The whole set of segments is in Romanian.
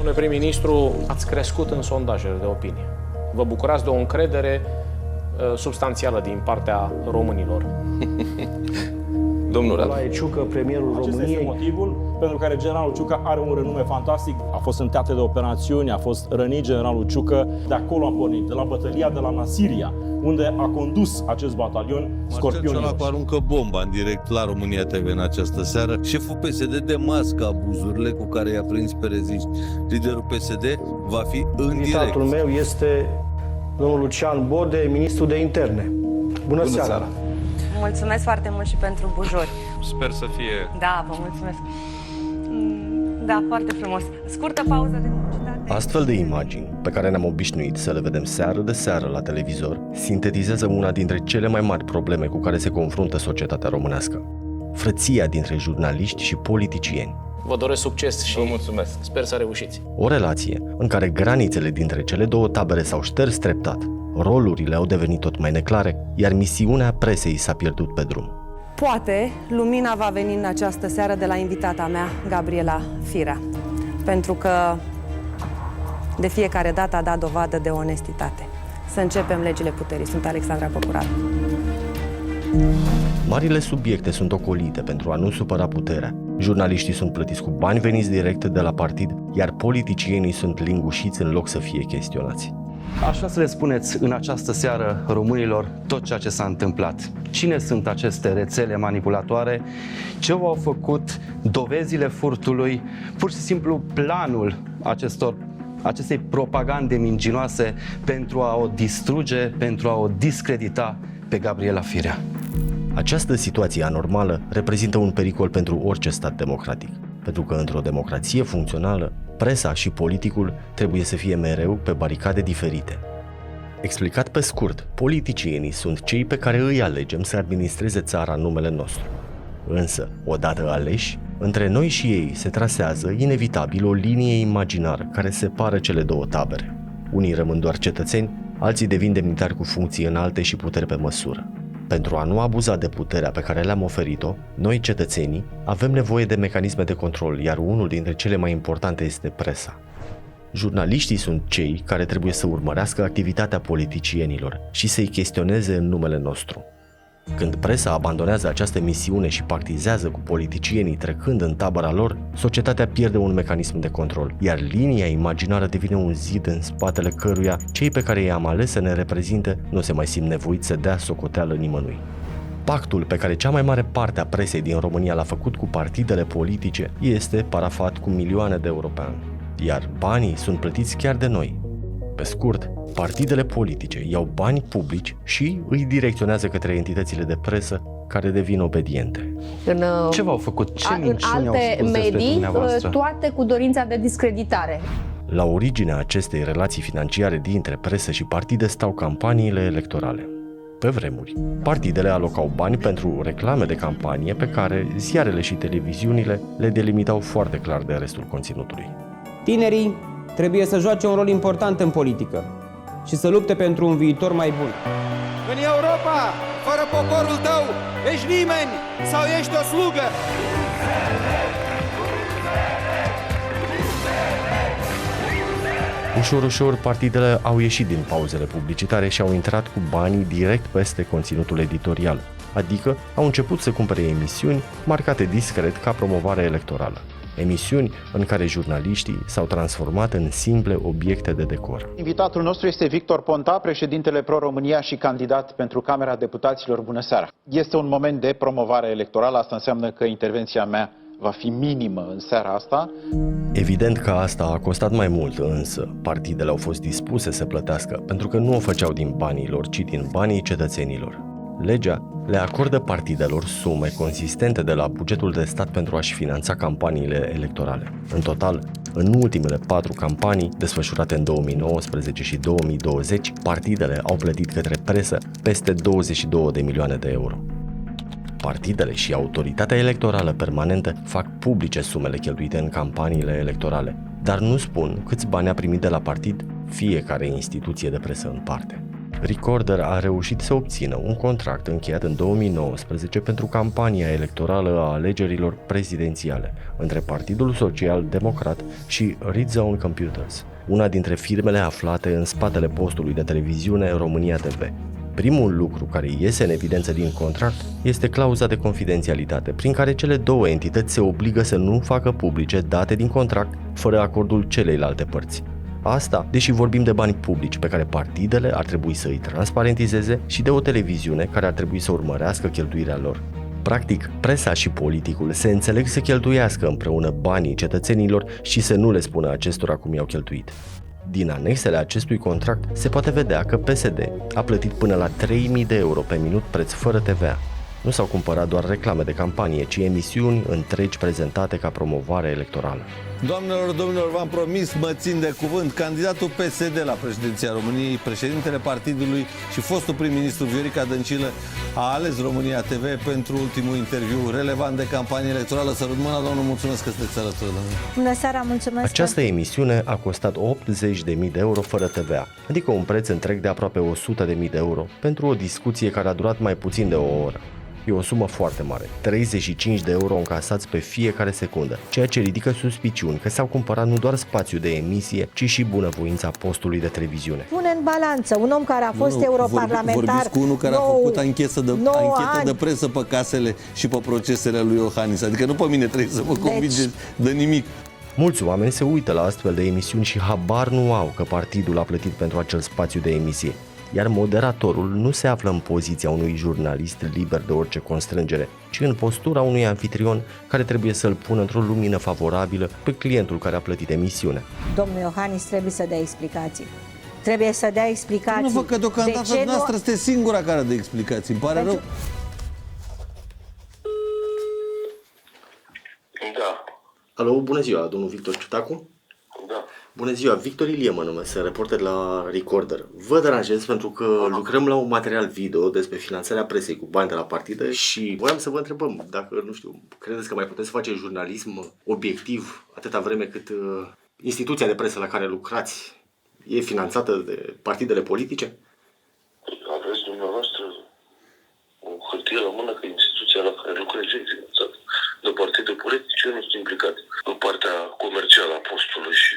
Domnule prim-ministru, ați crescut în sondajele de opinie. Vă bucurați de o încredere substanțială din partea românilor. Domnul Radu. Ciucă, premierul României. Acesta este motivul pentru care generalul Ciucă are un renume fantastic. A fost în teatre de operațiuni, a fost rănit generalul Ciucă. De acolo a pornit, de la bătălia de la Nasiria, unde a condus acest batalion Scorpionii. Marcel Ciolacu aruncă bomba în direct la România TV în această seară. Șeful PSD demască abuzurile cu care i-a prins pe reziști. Liderul PSD va fi în direct. Invitatul meu este domnul Lucian Bode, ministru de interne. Bună seara! Mulțumesc foarte mult și pentru bujori. Sper să fie... Da, vă mulțumesc. Da, foarte frumos. Scurtă pauză de publicitate. Astfel de imagini, pe care ne-am obișnuit să le vedem seară de seară la televizor, sintetizează una dintre cele mai mari probleme cu care se confruntă societatea românească. Frăția dintre jurnaliști și politicieni. Vă doresc succes și Vă mulțumesc. sper să reușiți. O relație în care granițele dintre cele două tabere s-au șters treptat, rolurile au devenit tot mai neclare, iar misiunea presei s-a pierdut pe drum. Poate lumina va veni în această seară de la invitata mea, Gabriela Firea. Pentru că de fiecare dată a dat dovadă de onestitate. Să începem legile puterii. Sunt Alexandra Păcuratu. Marile subiecte sunt ocolite pentru a nu supăra puterea. Jurnaliștii sunt plătiți cu bani veniți direct de la partid, iar politicienii sunt lingușiți în loc să fie chestionați. Aș vrea să le spuneți în această seară românilor tot ceea ce s-a întâmplat. Cine sunt aceste rețele manipulatoare? Ce au făcut dovezile furtului? Pur și simplu planul acestei propagande mincinoase pentru a o distruge, pentru a o discredita pe Gabriela Firea. Această situație anormală reprezintă un pericol pentru orice stat democratic, pentru că într-o democrație funcțională, presa și politicul trebuie să fie mereu pe baricade diferite. Explicat pe scurt, politicienii sunt cei pe care îi alegem să administreze țara în numele nostru. Însă, odată aleși, între noi și ei se trasează inevitabil o linie imaginară care separă cele două tabere. Unii rămân doar cetățeni, alții devin demnitari cu funcții înalte și puteri pe măsură. Pentru a nu abuza de puterea pe care le-am oferit-o, noi, cetățenii, avem nevoie de mecanisme de control, iar unul dintre cele mai importante este presa. Jurnaliștii sunt cei care trebuie să urmărească activitatea politicienilor și să-i chestioneze în numele nostru. Când presa abandonează această misiune și pactizează cu politicienii trecând în tabăra lor, societatea pierde un mecanism de control, iar linia imaginară devine un zid în spatele căruia cei pe care i-am ales să ne reprezinte nu se mai simt nevoiți să dea socoteală nimănui. Pactul pe care cea mai mare parte a presei din România l-a făcut cu partidele politice este parafat cu milioane de euro pe an, iar banii sunt plătiți chiar de noi. Pe scurt, partidele politice iau bani publici și îi direcționează către entitățile de presă care devin obediente. Ce v-au făcut? Ce în minciuni au alte spus despre medii, dumneavoastră? toate cu dorința de discreditare. La originea acestei relații financiare dintre presă și partide stau campaniile electorale. Pe vremuri, partidele alocau bani pentru reclame de campanie pe care ziarele și televiziunile le delimitau foarte clar de restul conținutului. Tinerii trebuie să joace un rol important în politică și să lupte pentru un viitor mai bun. În Europa, fără poporul tău, ești nimeni sau ești o slugă. Ușor, ușor, partidele au ieșit din pauzele publicitare și au intrat cu banii direct peste conținutul editorial, adică au început să cumpere emisiuni marcate discret ca promovare electorală. Emisiuni în care jurnaliștii s-au transformat în simple obiecte de decor. Invitatul nostru este Victor Ponta, președintele Pro-România și candidat pentru Camera Deputaților. Bună seara! Este un moment de promovare electorală, asta înseamnă că intervenția mea va fi minimă în seara asta. Evident că asta a costat mai mult, însă partidele au fost dispuse să plătească pentru că nu o făceau din banii lor, ci din banii cetățenilor. Legea le acordă partidelor sume consistente de la bugetul de stat pentru a-și finanța campaniile electorale. În total, în ultimele 4 campanii, desfășurate în 2019 și 2020, partidele au plătit către presă peste 22 de milioane de euro. Partidele și autoritatea electorală permanentă fac publice sumele cheltuite în campaniile electorale, dar nu spun câți bani a primit de la partid fiecare instituție de presă în parte. Recorder a reușit să obțină un contract încheiat în 2019 pentru campania electorală a alegerilor prezidențiale între Partidul Social Democrat și Redzone Computers, una dintre firmele aflate în spatele postului de televiziune România TV. Primul lucru care iese în evidență din contract este clauza de confidențialitate, prin care cele două entități se obligă să nu facă publice date din contract fără acordul celeilalte părți. Asta, deși vorbim de bani publici pe care partidele ar trebui să îi transparentizeze și de o televiziune care ar trebui să urmărească cheltuirea lor. Practic, presa și politicul se înțeleg să cheltuiască împreună banii cetățenilor și să nu le spună acestora cum i-au cheltuit. Din anexele acestui contract se poate vedea că PSD a plătit până la 3.000 de euro pe minut preț fără TVA. Nu s-au cumpărat doar reclame de campanie, ci emisiuni întregi prezentate ca promovare electorală. Doamnelor, domnilor, v-am promis, mă țin de cuvânt. Candidatul PSD la președinția României, președintele partidului și fostul prim-ministru Viorica Dăncilă a ales România TV pentru ultimul interviu relevant de campanie electorală. Sărut mâna, domnul, mulțumesc că sunteți alături de noi. Bună seara, mulțumesc! Această emisiune a costat 80.000 de euro fără TVA, adică un preț întreg de aproape 100.000 de euro pentru o discuție care a durat mai puțin de o oră. E o sumă foarte mare, 35 de euro încasați pe fiecare secundă, ceea ce ridică suspiciuni că s-au cumpărat nu doar spațiu de emisie, ci și bunăvoința postului de televiziune. Pune în balanță un om care a fost europarlamentar. Vorbiți cu unul care a făcut anchetă de presă pe casele și pe procesele lui Iohannis, adică nu pe mine trebuie să mă convingeți de nimic. Mulți oameni se uită la astfel de emisiuni și habar nu au că partidul a plătit pentru acel spațiu de emisie. Iar moderatorul nu se află în poziția unui jurnalist liber de orice constrângere, ci în postura unui anfitrion care trebuie să-l pună într-o lumină favorabilă pe clientul care a plătit emisiunea. Domnul Iohannis trebuie să dea explicații. Trebuie să dea explicații. Nu văd că deocamdată noastră este singura care dă explicații. Îmi pare rău. Da. Alo, bună ziua, domnul Victor Ciutacu? Da. Bună ziua, Victor Ilie mă numesc, sunt reporter la Recorder. Vă deranjez pentru că lucrăm la un material video despre finanțarea presei cu bani de la partide și voiam să vă întrebăm dacă, nu știu, credeți că mai puteți să faceți jurnalism obiectiv atâta vreme cât instituția de presă la care lucrați e finanțată de partidele politice? Aveți dumneavoastră o hârtie la mână că instituția la care lucrez e finanțată de partide politice, eu nu sunt implicat în partea comercială a postului și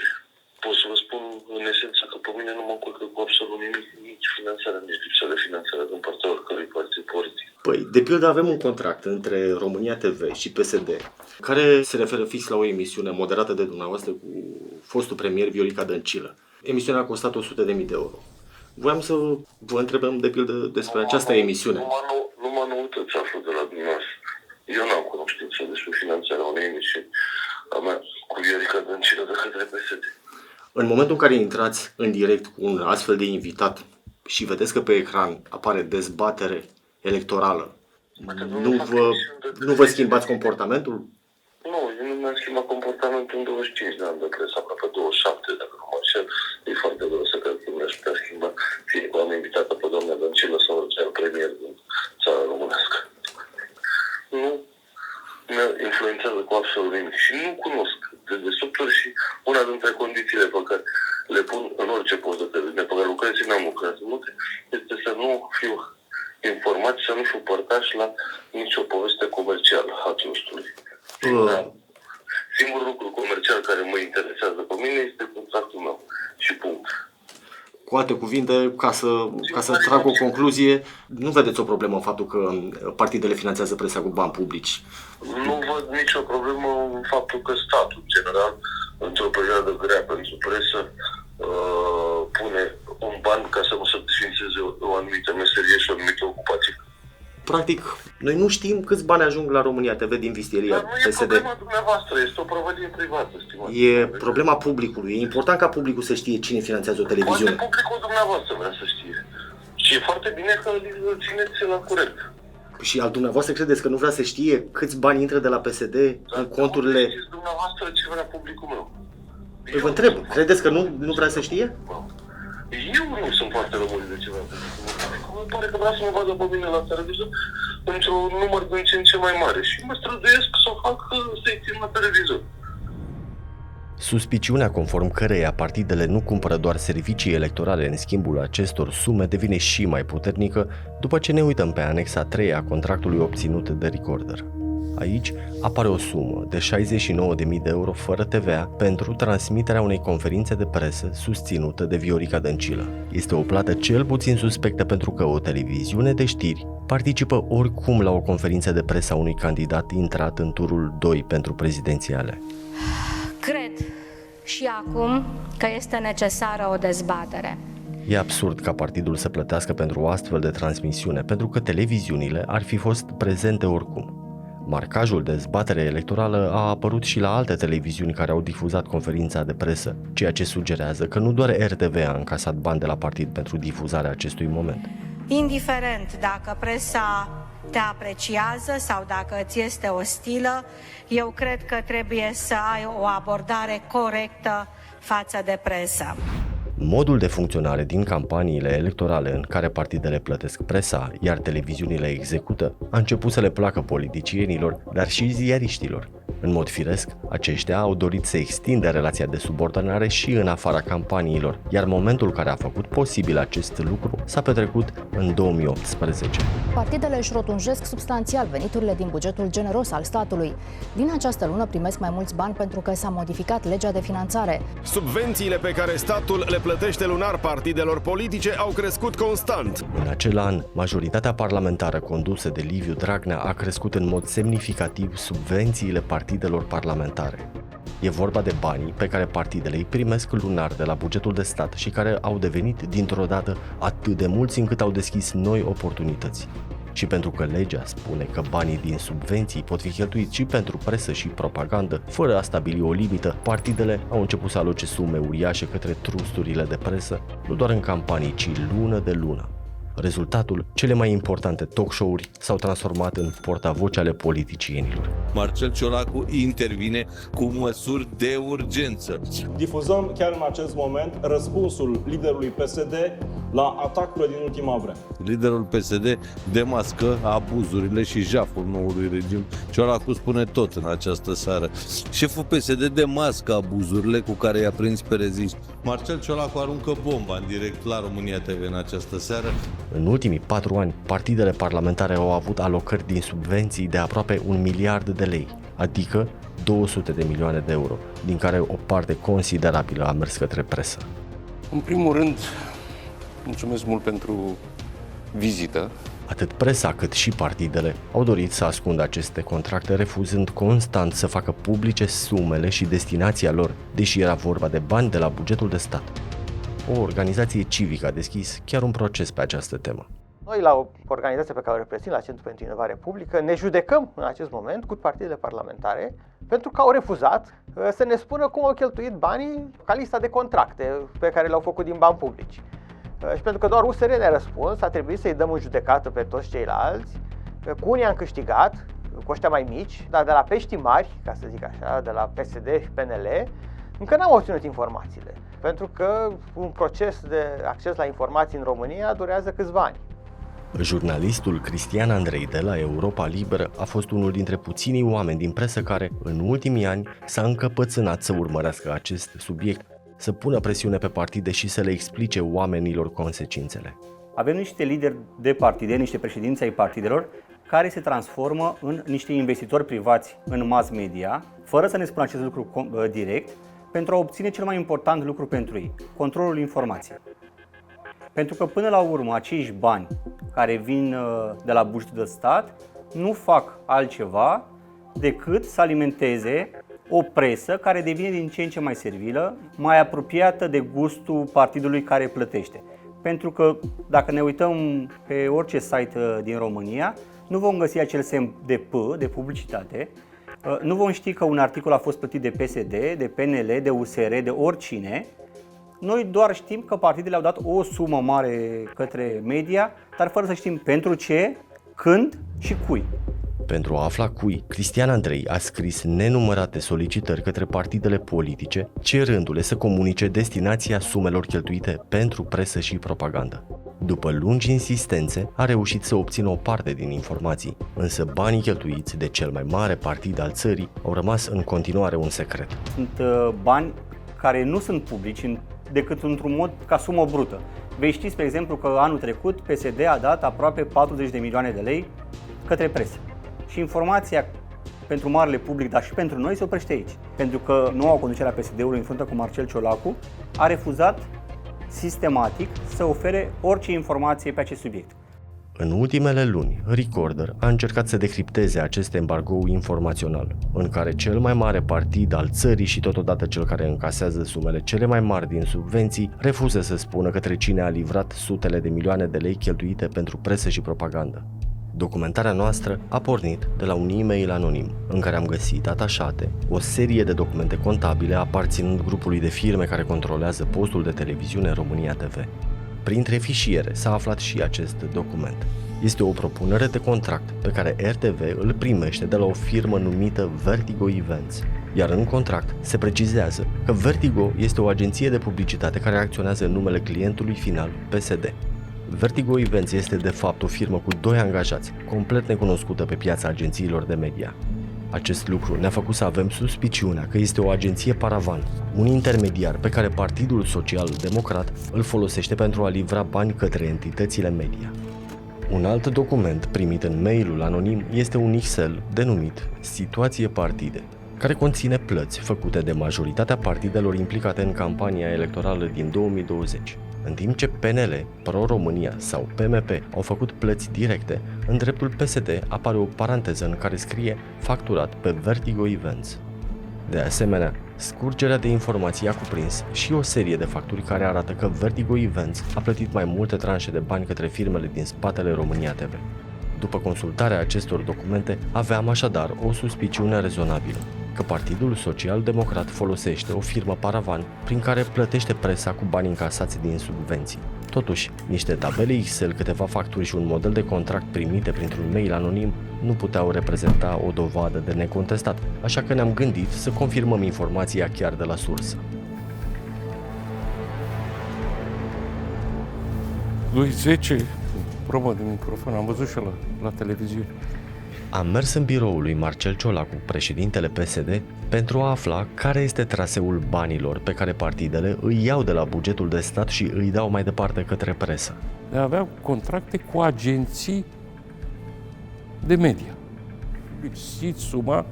pot să vă spun în esență că pe mine nu mă încurcă cu absolut nimic, nici finanțarea, nici lipsa de finanțare din partea oricărui partid politic. Păi, de pildă avem un contract între România TV și PSD care se referă fix la o emisiune moderată de dumneavoastră cu fostul premier Viorica Dăncilă. Emisiunea a costat 100.000 de euro. Voiam să vă întrebăm de pildă despre această emisiune. Numai noutăți aflu de la dumneavoastră. Eu n-am cunoștință despre finanțarea unei emisiuni a mea cu Viorica Dăncilă de către PSD. În momentul în care intrați în direct cu un astfel de invitat și vedeți că pe ecran apare dezbatere electorală, nu vă schimbați comportamentul? Nu, eu nu mi-am schimbat comportamentul în 25 de ani de presă, aproape 27, dacă nu mă înșel. E foarte greu să cred că mi-aș putea schimba, fie că am invitat pe doamna Dăncilă sau cel premier din țara românească. Nu mă influențează cu absolut nimic și nu cunosc de desubturi și una dintre condițiile pe care le pun în orice post de televiziune pe care lucrez și n-am lucrat multe, este să nu fiu informat, să nu fiu părtaș la nicio poveste comercială a trustului. Singurul lucru comercial care mă interesează pe mine este contractul meu și punct. Cu alte cuvinte, ca să trag o concluzie, nu vedeți o problemă în faptul că partidele finanțează presa cu bani publici? Nu văd nicio problemă în faptul că statul, în general, într-o perioadă grea pentru presă, pune un ban ca să nu se desfințeze o anumită meserie și o anumită ocupație. Practic, noi nu știm câți bani ajung la România TV din vistieria PSD. Dar nu e problema dumneavoastră, este o prăvălie privată, stimați. E problema publicului. E important ca publicul să știe cine finanțează o televiziune. Poate publicul dumneavoastră vrea să știe. Și e foarte bine că îl țineți la curent. Și al dumneavoastră credeți că nu vrea să știe câți bani intră de la PSD în conturile... Dar știți dumneavoastră ce vrea publicul meu. Păi vă întreb, credeți că nu vrea să știe? Eu nu sunt foarte lămurit de ce vrea publicul meu. Îmi pare că vrea să mă vadă pe mine la televizor într-un număr din ce în ce mai mare. Și mă străduiesc să o fac să-i țin la televizor. Suspiciunea conform căreia partidele nu cumpără doar servicii electorale în schimbul acestor sume devine și mai puternică după ce ne uităm pe anexa 3 a contractului obținut de Recorder. Aici apare o sumă de 69.000 de euro fără TVA pentru transmiterea unei conferințe de presă susținută de Viorica Dăncilă. Este o plată cel puțin suspectă pentru că o televiziune de știri participă oricum la o conferință de presă a unui candidat intrat în turul 2 pentru prezidențiale. Cred și acum că este necesară o dezbatere. E absurd ca partidul să plătească pentru o astfel de transmisiune, pentru că televiziunile ar fi fost prezente oricum. Marcajul dezbatere electorală a apărut și la alte televiziuni care au difuzat conferința de presă, ceea ce sugerează că nu doar RTV a încasat bani de la partid pentru difuzarea acestui moment. Indiferent dacă presa te apreciază sau dacă îți este ostilă, eu cred că trebuie să ai o abordare corectă față de presă. Modul de funcționare din campaniile electorale în care partidele plătesc presa, iar televiziunile execută, a început să le placă politicienilor, dar și ziariștilor. În mod firesc, aceștia au dorit să extindă relația de subordonare și în afara campaniilor, iar momentul care a făcut posibil acest lucru s-a petrecut în 2018. Partidele își rotunjesc substanțial veniturile din bugetul generos al statului. Din această lună primesc mai mulți bani pentru că s-a modificat legea de finanțare. Subvențiile pe care statul le plătește lunar partidelor politice au crescut constant. În acel an, majoritatea parlamentară condusă de Liviu Dragnea a crescut în mod semnificativ subvențiile partidelor parlamentare. E vorba de banii pe care partidele îi primesc lunar de la bugetul de stat și care au devenit dintr-o dată atât de mulți încât au deschis noi oportunități. Și pentru că legea spune că banii din subvenții pot fi cheltuiți și pentru presă și propagandă, fără a stabili o limită, partidele au început să aloce sume uriașe către trusturile de presă, nu doar în campanii, ci lună de lună. Rezultatul, cele mai importante talk show-uri s-au transformat în portavoci ale politicienilor. Marcel Ciolacu intervine cu măsuri de urgență. Difuzăm chiar în acest moment răspunsul liderului PSD la atacurile din ultima vreme. Liderul PSD demască abuzurile și jaful noului regim. Ciolacu spune tot în această seară. Șeful PSD demască abuzurile cu care i-a prins pe reziști. Marcel Ciolacu aruncă bomba în direct la România TV în această seară. În ultimii 4 ani, partidele parlamentare au avut alocări din subvenții de aproape 1 miliard de lei, adică 200 de milioane de euro, din care o parte considerabilă a mers către presă. În primul rând, mulțumesc mult pentru vizită. Atât presa cât și partidele au dorit să ascundă aceste contracte, refuzând constant să facă publice sumele și destinația lor, deși era vorba de bani de la bugetul de stat. O organizație civică a deschis chiar un proces pe această temă. Noi, la o organizație pe care o reprezint, la Centrul pentru Inovare Publică, ne judecăm în acest moment cu partidele parlamentare pentru că au refuzat să ne spună cum au cheltuit banii ca lista de contracte pe care le-au făcut din bani publici. Și pentru că doar USR ne-a răspuns, a trebuit să-i dăm în judecată pe toți ceilalți. Cu unii am câștigat, cu ăștia mai mici, dar de la peștii mari, ca să zic așa, de la PSD și PNL, încă n-am obținut informațiile. Pentru că un proces de acces la informații în România durează câțiva ani. Jurnalistul Cristian Andrei de la Europa Liberă a fost unul dintre puținii oameni din presă care, în ultimii ani, s-a încăpățânat să urmărească acest subiect, să pună presiune pe partide și să le explice oamenilor consecințele. Avem niște lideri de partide, niște președinți ai partidelor, care se transformă în niște investitori privați în mass media, fără să ne spună acest lucru direct, pentru a obține cel mai important lucru pentru ei, controlul informației. Pentru că până la urmă acești bani care vin de la bugetul de stat nu fac altceva decât să alimenteze o presă care devine din ce în ce mai servilă, mai apropiată de gustul partidului care plătește. Pentru că dacă ne uităm pe orice site din România, nu vom găsi acel semn de P, de publicitate, nu vom ști că un articol a fost plătit de PSD, de PNL, de USR, de oricine. Noi doar știm că partidele au dat o sumă mare către media, dar fără să știm pentru ce, când și cui. Pentru a afla cui, Cristian Andrei a scris nenumărate solicitări către partidele politice, cerându-le să comunice destinația sumelor cheltuite pentru presă și propagandă. După lungi insistențe, a reușit să obțină o parte din informații, însă banii cheltuiți de cel mai mare partid al țării au rămas în continuare un secret. Sunt bani care nu sunt publici decât într-un mod ca sumă brută. Vei ști, spre exemplu, că anul trecut PSD a dat aproape 40 de milioane de lei către presă. Și informația pentru marele public, dar și pentru noi, se oprește aici. Pentru că noua conducere a PSD-ului, în frunte cu Marcel Ciolacu, a refuzat sistematic să ofere orice informație pe acest subiect. În ultimele luni, Recorder a încercat să decripteze acest embargo informațional, în care cel mai mare partid al țării și totodată cel care încasează sumele cele mai mari din subvenții refuză să spună către cine a livrat sutele de milioane de lei cheltuite pentru presă și propagandă. Documentarea noastră a pornit de la un e-mail anonim, în care am găsit atașate o serie de documente contabile aparținând grupului de firme care controlează postul de televiziune România TV. Printre fișiere s-a aflat și acest document. Este o propunere de contract pe care RTV îl primește de la o firmă numită Vertigo Events, iar în contract se precizează că Vertigo este o agenție de publicitate care acționează în numele clientului final PSD. Vertigo Events este de fapt o firmă cu 2 angajați, complet necunoscută pe piața agențiilor de media. Acest lucru ne-a făcut să avem suspiciunea că este o agenție paravan, un intermediar pe care Partidul Social Democrat îl folosește pentru a livra bani către entitățile media. Un alt document primit în mailul anonim este un Excel denumit Situație Partide, care conține plăți făcute de majoritatea partidelor implicate în campania electorală din 2020. În timp ce PNL, Pro-România sau PMP au făcut plăți directe, în dreptul PSD apare o paranteză în care scrie facturat pe Vertigo Events. De asemenea, scurgerea de informații a cuprins și o serie de facturi care arată că Vertigo Events a plătit mai multe tranșe de bani către firmele din spatele România TV. După consultarea acestor documente, aveam așadar o suspiciune rezonabilă că Partidul Social Democrat folosește o firmă paravan prin care plătește presa cu bani încasați din subvenții. Totuși, niște tabele Excel, câteva facturi și un model de contract primite printr-un mail anonim nu puteau reprezenta o dovadă de necontestat, așa că ne-am gândit să confirmăm informația chiar de la sursă. 2.10, probă de microfon, am văzut și la televiziune. Am mers în biroul lui Marcel Ciolacu, președintele PSD, pentru a afla care este traseul banilor pe care partidele îi iau de la bugetul de stat și îi dau mai departe către presă. Aveau contracte cu agenții de media. Știți suma,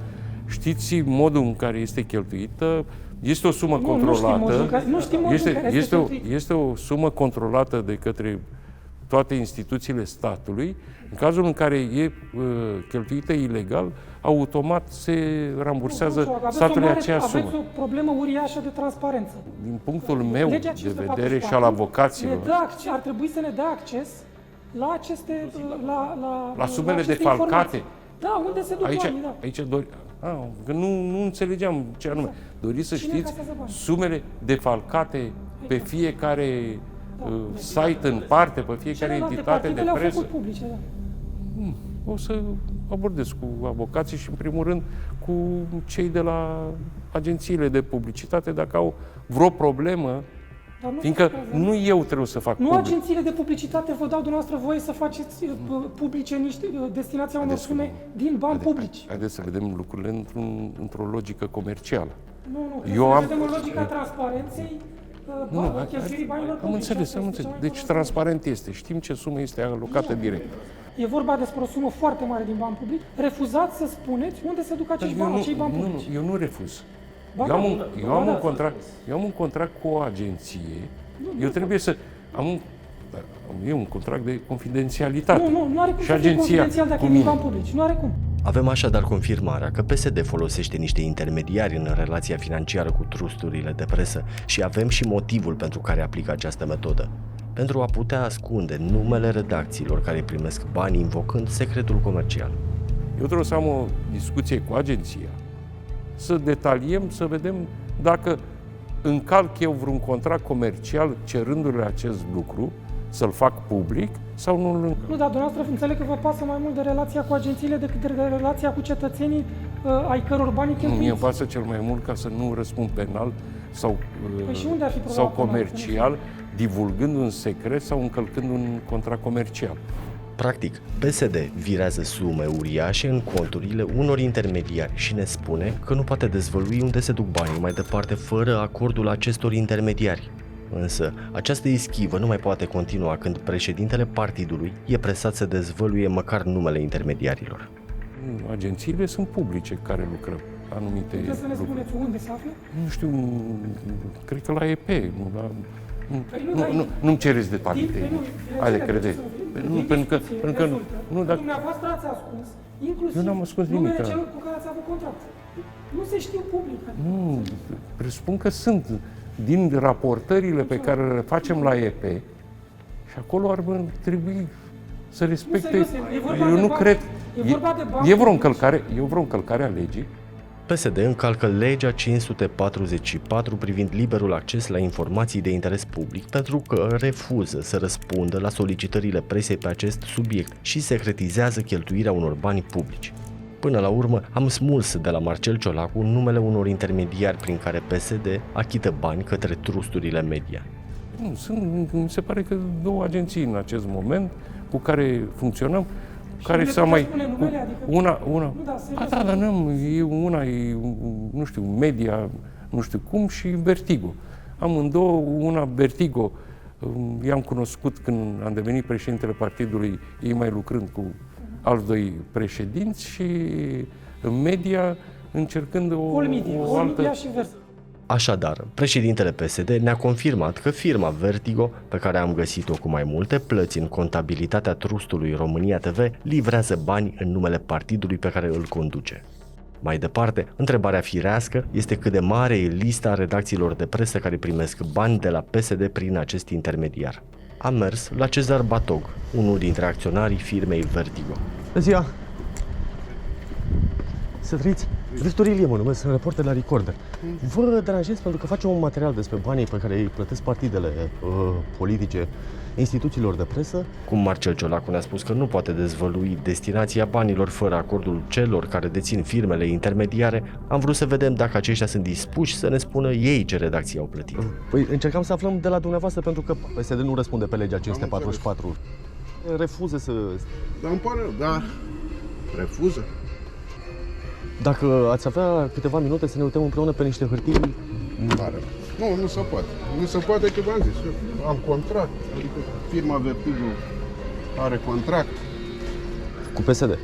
știți modul în care este cheltuită, este o sumă controlată. Este o sumă controlată de către toate instituțiile statului. În cazul în care e cheltuită ilegal, automat se rambursează statului aceeași sumă. Aveți o problemă uriașă de transparență. Din punctul meu de vedere și al avocaților, ar trebui să ne dea acces la aceste la sumele aceste defalcate. informații. Da, unde se duc banii, da. Aici că nu înțelegeam ce anume. Doriți să știți sumele defalcate pe fiecare site în parte, pe fiecare entitate de presă. Publice, da. O să abordez cu avocații și, în primul rând, cu cei de la agențiile de publicitate, dacă au vreo problemă, fiindcă nu eu trebuie să fac public. Agențiile de publicitate vă dau dumneavoastră voie să faceți publice niște destinația unor sume din bani publici. Haideți să vedem lucrurile într-o logică comercială. Nu, vedem în logica transparenței. Am înțeles. Deci transparent este. Știm ce sumă este alocată direct. E vorba despre o sumă foarte mare din bani publici. Refuzați să spuneți unde se duc acei bani publici. Eu nu refuz. Eu am un contract cu o agenție. Eu trebuie să am un contract de confidențialitate. Nu are cum să fie confidențial dacă e din bani publici. Nu are cum. Avem așadar confirmarea că PSD folosește niște intermediari în relația financiară cu trusturile de presă și avem și motivul pentru care aplică această metodă. Pentru a putea ascunde numele redacțiilor care primesc bani invocând secretul comercial. Eu trebuie să am o discuție cu agenția, să detaliem, să vedem dacă încalc eu vreun contract comercial cerându-le acest lucru, să-l fac public sau nu îl încalc. Nu, dar dumneavoastră înțeleg că vă pasă mai mult de relația cu agențiile decât de relația cu cetățenii ai căror bani cheltuiți. Mie îmi pasă cel mai mult ca să nu răspund penal sau comercial divulgând un secret sau încălcând un contract comercial. Practic, PSD virează sume uriașe în conturile unor intermediari și ne spune că nu poate dezvălui unde se duc banii mai departe fără acordul acestor intermediari. Însă, această ischivă nu mai poate continua când președintele partidului e presat să dezvăluie măcar numele intermediarilor. Agențiile sunt publice care lucrăm anumite Puteți să ne lucruri. spuneți unde se află? Nu știu, cred că la EP, nu la... Nu-mi cereți detalii. Haide, credeți. Pentru că nu, dacă... Dumneavoastră ați ascuns, inclusiv Eu n-am ascuns nimic. numele celor cu care ați avut contract. Nu se știu public. Nu, presupun că sunt din raportările pe care le facem la EP și acolo ar trebui să respecte... Eu nu cred... E vreo încălcare a legii. PSD încalcă legea 544 privind liberul acces la informații de interes public pentru că refuză să răspundă la solicitările presei pe acest subiect și secretizează cheltuirea unor bani publici. Până la urmă, am smuls de la Marcel Ciolacu numele unor intermediari prin care PSD achită bani către trusturile media. Mi se pare că două agenții în acest moment cu care funcționăm, care s-a mai... Una... Dar una e, nu știu, media, nu știu cum, și Vertigo. Amândouă, una Vertigo, i-am cunoscut când am devenit președintele partidului, ei mai lucrând cu alți doi președinți, și în media încercând o altă... Așadar, președintele PSD ne-a confirmat că firma Vertigo, pe care am găsit-o cu mai multe plăți în contabilitatea trustului România TV, livrează bani în numele partidului pe care îl conduce. Mai departe, întrebarea firească este cât de mare e lista redacțiilor de presă care primesc bani de la PSD prin acest intermediar. Am mers la Cezar Batog, unul dintre acționarii firmei Vertigo. Ziua! Să trăiți! Victor Ilie mă numesc, sunt reporter la Recorder. Vă deranjez pentru că facem un material despre banii pe care îi plătesc partidele politice instituțiilor de presă. Cum Marcel Ciolacu ne-a spus că nu poate dezvălui destinația banilor fără acordul celor care dețin firmele intermediare, am vrut să vedem dacă aceștia sunt dispuși să ne spună ei ce redacții au plătit. Păi încercam să aflăm de la dumneavoastră pentru că PSD nu răspunde pe legea 544. Refuză să... Dar îmi pare rău, dar refuză. Dacă ați avea câteva minute să ne uităm împreună pe niște hârtii... Nu se poate. Nu se poate că v-am zis. Eu am contract. Adică firma Vertigo are contract. Cu PSD.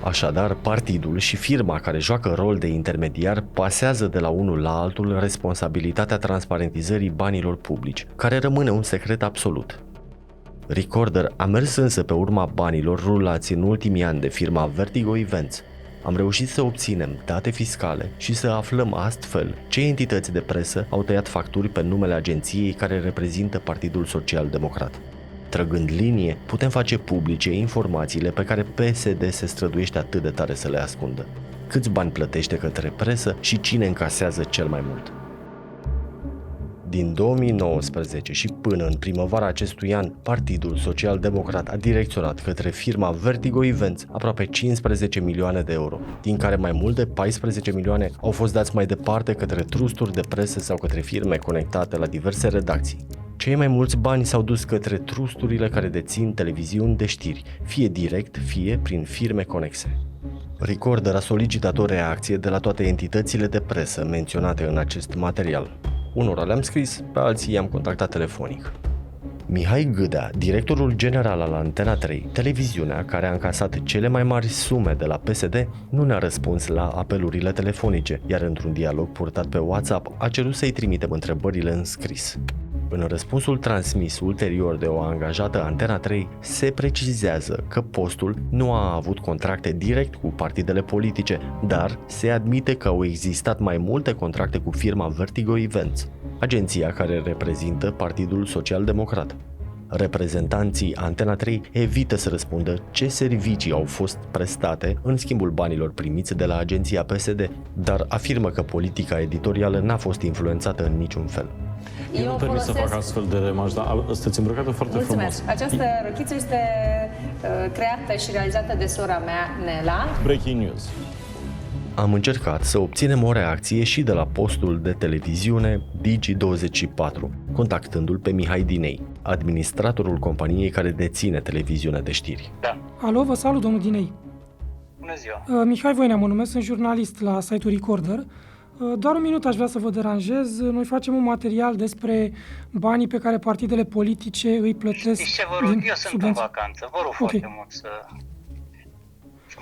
Așadar, partidul și firma care joacă rol de intermediar pasează de la unul la altul responsabilitatea transparentizării banilor publici, care rămâne un secret absolut. Recorder a mers însă pe urma banilor rulați în ultimii ani de firma Vertigo Events. Am reușit să obținem date fiscale și să aflăm astfel ce entități de presă au tăiat facturi pe numele agenției care reprezintă Partidul Social Democrat. Trăgând linie, putem face publice informațiile pe care PSD se străduiește atât de tare să le ascundă. Câți bani plătește către presă și cine încasează cel mai mult. Din 2019 și până în primăvara acestui an, Partidul Social Democrat a direcționat către firma Vertigo Events aproape 15 milioane de euro, din care mai mult de 14 milioane au fost dați mai departe către trusturi de presă sau către firme conectate la diverse redacții. Cei mai mulți bani s-au dus către trusturile care dețin televiziuni de știri, fie direct, fie prin firme conexe. Recorder a solicitat o reacție de la toate entitățile de presă menționate în acest material. Unora le-am scris, pe alții i-am contactat telefonic. Mihai Gâdea, directorul general al Antena 3, televiziunea care a încasat cele mai mari sume de la PSD, nu ne-a răspuns la apelurile telefonice, iar într-un dialog purtat pe WhatsApp a cerut să-i trimitem întrebările în scris. În răspunsul transmis ulterior de o angajată Antena 3, se precizează că postul nu a avut contracte direct cu partidele politice, dar se admite că au existat mai multe contracte cu firma Vertigo Events, agenția care reprezintă Partidul Social Democrat. Reprezentanții Antena 3 evită să răspundă ce servicii au fost prestate în schimbul banilor primiți de la agenția PSD, dar afirmă că politica editorială n-a fost influențată în niciun fel. Eu nu permit să fac astfel de remarci, dar sunteți îmbrăcată foarte frumos. Această rochiță este creată și realizată de sora mea, Nela. Breaking news. Am încercat să obținem o reacție și de la postul de televiziune Digi24, contactându-l pe Mihai Dinei, administratorul companiei care deține televiziunea de știri. Alo, vă salut, domnul Dinei. Bună ziua. Mihai Voinea mă numesc, sunt jurnalist la site-ul Recorder. Doar un minut aș vrea să vă deranjez. Noi facem un material despre banii pe care partidele politice îi plătesc. Știți ce vă rog? Eu sunt în vacanță. Vă rog foarte mult să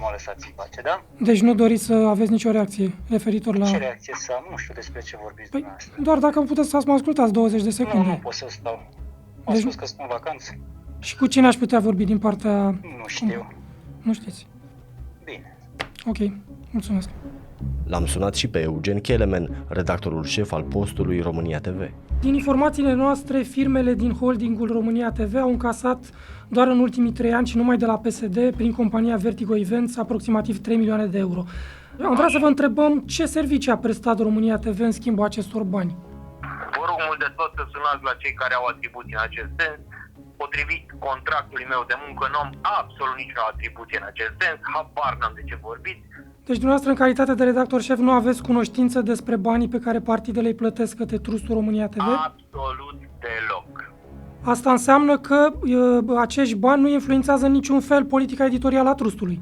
mă lăsați în pace, da? Deci nu doriți să aveți nicio reacție referitor la... Ce reacție să am? Nu știu despre ce vorbiți dumneavoastră. Doar dacă puteți să mă ascultați 20 de secunde. Nu pot să stau. Am spus că sunt în vacanță. Și cu cine aș putea vorbi din partea... Nu știu. Nu știți? Bine. Ok, mulțumesc. L-am sunat și pe Eugen Kelemen, redactorul șef al postului România TV. Din informațiile noastre, firmele din holdingul România TV au încasat doar în ultimii 3 ani și numai de la PSD, prin compania Vertigo Events, aproximativ 3 milioane de euro. Am vrea să vă întrebăm ce servicii a prestat România TV în schimbul acestor bani. Vă rog mult de tot să sunați la cei care au atribuții în acest sens. Potrivit contractului meu de muncă, nu am absolut nicio atribuție în acest sens, habar n-am de ce vorbiți. Deci dumneavoastră, în calitate de redactor șef, nu aveți cunoștință despre banii pe care partidele îi plătesc către Trustul România TV? Absolut deloc. Asta înseamnă că acești bani nu influențează în niciun fel politica editorială a Trustului?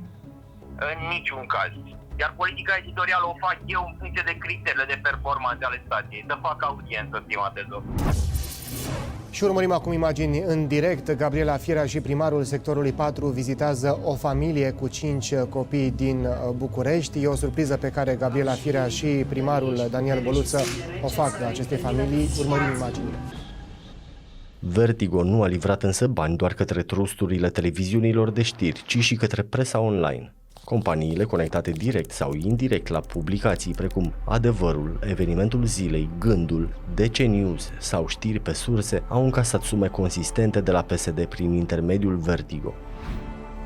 În niciun caz. Iar politica editorială o fac eu în funcție de criteriile de performanță ale stației. Să fac audiență, stimate domn. Și urmărim acum imagini în direct. Gabriela Firea și primarul sectorului 4 vizitează o familie cu 5 copii din București. E o surpriză pe care Gabriela Firea și primarul Daniel Boluță o fac de acestei familii. Urmărim imaginile. Vertigo nu a livrat însă bani doar către trusturile televiziunilor de știri, ci și către presa online. Companiile conectate direct sau indirect la publicații precum Adevărul, Evenimentul Zilei, Gândul, DC News sau Știri pe surse au încasat sume consistente de la PSD prin intermediul Vertigo.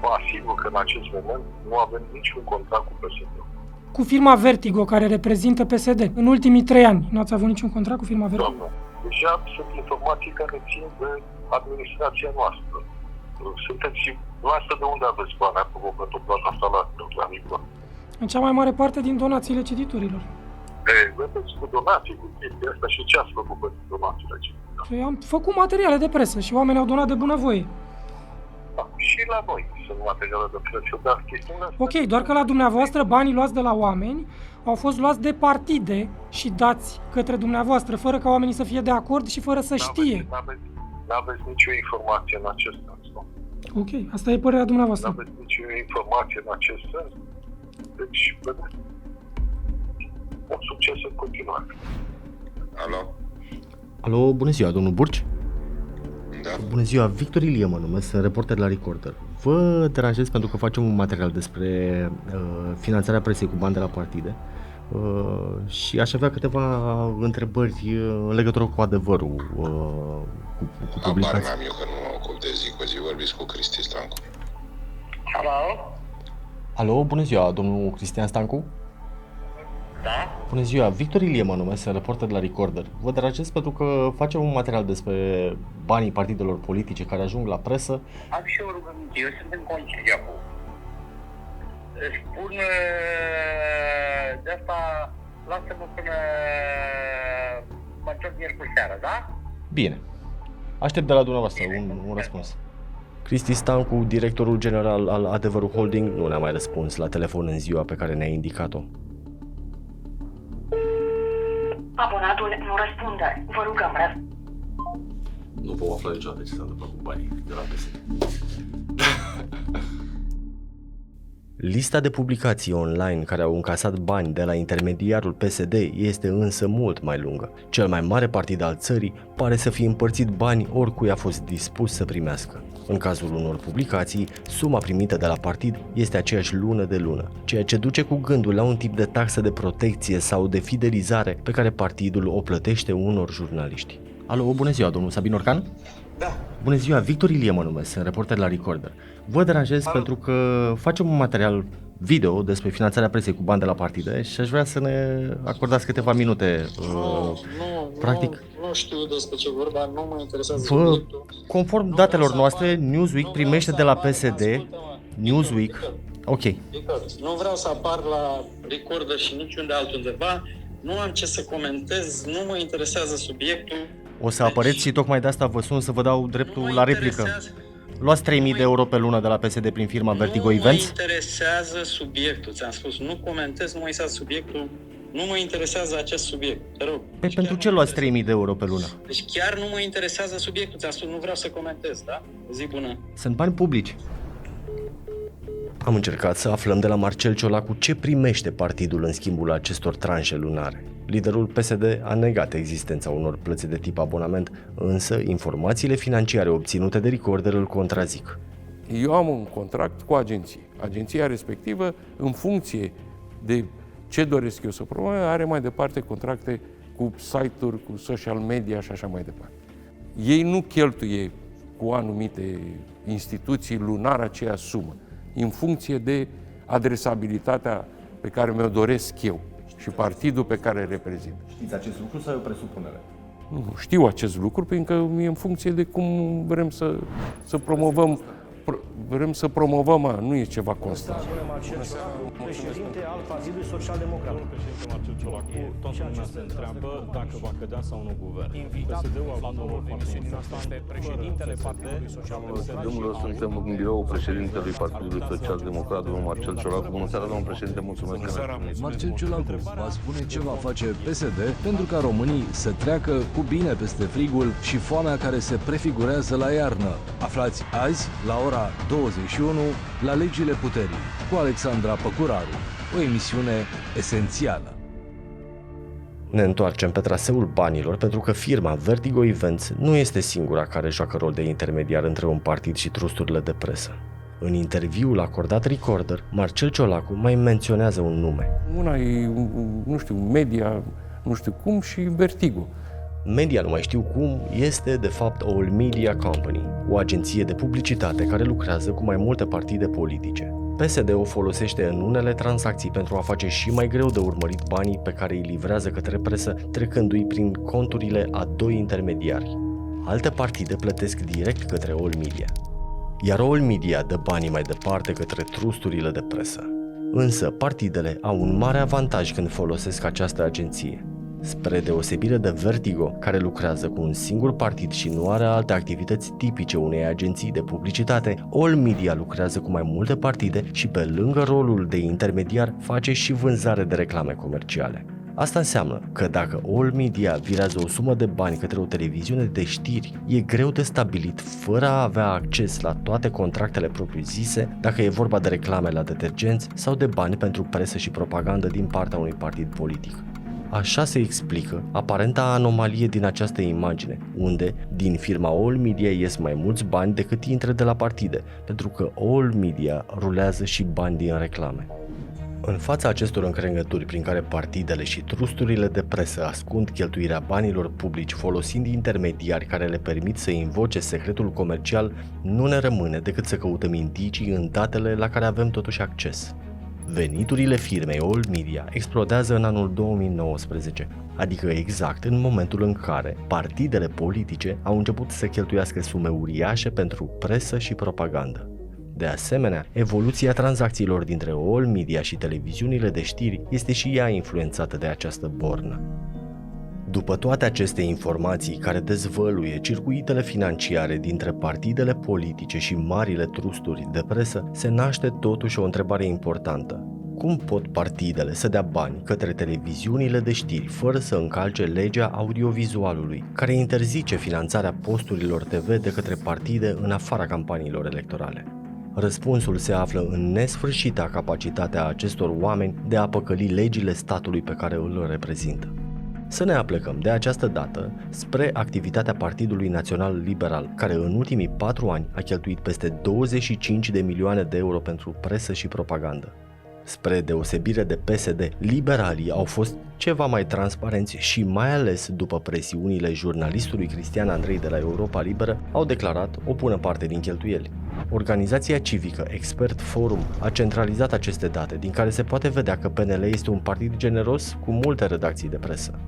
Vă asigur că în acest moment nu avem niciun contract cu PSD. Cu firma Vertigo, care reprezintă PSD, în ultimii 3 ani, nu ați avut niciun contract cu firma Vertigo? Doamne, deja sunt informații care țin de administrația noastră. Sunteți și noastră de unde aveți bani acolo pentru plata asta la Nicola? În cea mai mare parte din donațiile cititorilor. Vedeți cu donații, cu chestia asta și ce ați făcut pentru donațiile cititorilor? Păi am făcut materiale de presă și oamenii au donat de bunăvoie. Da, și la noi sunt materiale de presă, dar chestiunea asta... Ok, doar că la dumneavoastră banii luați de la oameni au fost luați de partide și dați către dumneavoastră, fără ca oamenii să fie de acord și fără să știe. N-aveți nicio informație în acest sens. Ok, asta e părerea dumneavoastră. N-aveți nicio informație în acest sens. Deci, vedeți, un succes în continuare. Alo? Alo, bună ziua, domnul Burci? Da. Bună ziua, Victor Ilie mă numesc, sunt reporter la Recorder. Vă deranjez pentru că facem un material despre finanțarea presei cu bani de la partide și aș avea câteva întrebări în legătură cu adevărul, cu publicații. Habar n-am eu că nu mă ocup de zi cu zi, vorbiți cu Cristi Stancu. Alo? Alo, bună ziua, domnul Cristian Stancu? Da? Bună ziua, Victor Ilie mă numesc, sunt reporter la Recorder. Vă deranjez pentru că facem un material despre banii partidelor politice care ajung la presă. Am și o rugăminte, eu sunt în concediu acum. Spun de asta, lasă-mă până mă întorc miercuri seara, da? Bine. Aștept de la dumneavoastră un răspuns. Cristi Stancu, directorul general al Adevărul Holding, nu ne-a mai răspuns la telefon în ziua pe care ne-a indicat-o. Abonatul nu răspunde. Vă rugăm, Nu vom afla niciodată ce s-a întâmplat cu banii de la PSD. Lista de publicații online care au încasat bani de la intermediarul PSD este însă mult mai lungă. Cel mai mare partid al țării pare să fie împărțit bani oricui a fost dispus să primească. În cazul unor publicații, suma primită de la partid este aceeași lună de lună, ceea ce duce cu gândul la un tip de taxă de protecție sau de fidelizare pe care partidul o plătește unor jurnaliști. Alo, bună ziua, domnul Sabin Orcan? Da. Bună ziua, Victor Ilie mă numesc, sunt reporter la Recorder. Vă deranjez pentru că facem un material video despre finanțarea presei cu bani de la partide și aș vrea să ne acordați câteva minute. Practic, nu știu despre ce vorba, nu mă interesează subiectul. conform datelor noastre, Newsweek primește de la PSD, Ok. Nu vreau să apar la Recorder și niciunde altundeva. Nu am ce să comentez, nu mă interesează subiectul. O să apăreți și tocmai de asta vă sun să vă dau dreptul la replică. Luați 3.000 de euro pe lună de la PSD prin firma Vertigo Events? Nu mă interesează subiectul, ți-am spus, nu comentez, nu mă interesează subiectul, nu mă interesează acest subiect, te rog. Păi pentru ce luați 3.000 de euro pe lună? Deci chiar nu mă interesează subiectul, ți-am spus, nu vreau să comentez, da? Zi bună. Sunt bani publici. Am încercat să aflăm de la Marcel Ciolacu ce primește partidul în schimbul acestor tranșe lunare. Liderul PSD a negat existența unor plăți de tip abonament, însă informațiile financiare obținute de Recorder îl contrazic. Eu am un contract cu agenție. Agenția respectivă, în funcție de ce doresc eu să promovez, are mai departe contracte cu site-uri, cu social media și așa mai departe. Ei nu cheltuie cu anumite instituții lunar aceeași sumă, în funcție de adresabilitatea pe care mi-o doresc eu și partidul pe care îl reprezint. Știți acest lucru sau e o presupunere? Nu știu acest lucru, pentru că e în funcție de cum vrem să promovăm. Vrem să promovăm, nu e ceva constant. Președinte al Partidului Social-Democrat. Domnul președinte Marcel Ciolacu, toată lumea se întreabă dacă va cădea sau nu guvern. PSD-ul a avut un rol foarte important pe președintele Partidului Social-Democrat. Domnule, suntem în biroul președintelui Partidului Social-Democrat, domnul Marcel Ciolacu. Bună seara, domnul președinte, mulțumesc. Bună seara. Marcel Ciolacu va spune ce va face PSD pentru ca românii să treacă cu bine peste frigul și foamea care se prefigurează la iarnă. Aflați azi, la ora 21, la Legile Puterii, cu Alexandra Păcuraru, o emisiune esențială. Ne întoarcem pe traseul banilor pentru că firma Vertigo Events nu este singura care joacă rol de intermediar între un partid și trusturile de presă. În interviul acordat Recorder, Marcel Ciolacu mai menționează un nume. Una e, nu știu, Media, nu știu cum, și Vertigo. Media, nu mai știu cum, este de fapt All Media Company, o agenție de publicitate care lucrează cu mai multe partide politice. PSD o folosește în unele tranzacții pentru a face și mai greu de urmărit banii pe care îi livrează către presă, trecându-i prin conturile a doi intermediari. Alte partide plătesc direct către All Media, iar All Media dă banii mai departe către trusturile de presă. Însă partidele au un mare avantaj când folosesc această agenție. Spre deosebire de Vertigo, care lucrează cu un singur partid și nu are alte activități tipice unei agenții de publicitate, All Media lucrează cu mai multe partide și pe lângă rolul de intermediar face și vânzare de reclame comerciale. Asta înseamnă că dacă All Media virează o sumă de bani către o televiziune de știri, e greu de stabilit fără a avea acces la toate contractele propriu-zise, dacă e vorba de reclame la detergenți sau de bani pentru presă și propagandă din partea unui partid politic. Așa se explică aparenta anomalie din această imagine, unde din firma All Media ies mai mulți bani decât intră de la partide, pentru că All Media rulează și bani din reclame. În fața acestor încrengături prin care partidele și trusturile de presă ascund cheltuirea banilor publici folosind intermediari care le permit să invoce secretul comercial, nu ne rămâne decât să căutăm indicii în datele la care avem totuși acces. Veniturile firmei All Media explodează în anul 2019, adică exact în momentul în care partidele politice au început să cheltuiască sume uriașe pentru presă și propagandă. De asemenea, evoluția tranzacțiilor dintre All Media și televiziunile de știri este și ea influențată de această bornă. După toate aceste informații care dezvăluie circuitele financiare dintre partidele politice și marile trusturi de presă, se naște totuși o întrebare importantă. Cum pot partidele să dea bani către televiziunile de știri fără să încalce legea audiovizualului, care interzice finanțarea posturilor TV de către partide în afara campaniilor electorale? Răspunsul se află în nesfârșita capacitatea acestor oameni de a păcăli legile statului pe care îl reprezintă. Să ne aplecăm de această dată spre activitatea Partidului Național Liberal, care în ultimii 4 ani a cheltuit peste 25 de milioane de euro pentru presă și propagandă. Spre deosebire de PSD, liberalii au fost ceva mai transparenți și mai ales după presiunile jurnalistului Cristian Andrei de la Europa Liberă au declarat o bună parte din cheltuieli. Organizația civică Expert Forum a centralizat aceste date, din care se poate vedea că PNL este un partid generos cu multe redacții de presă.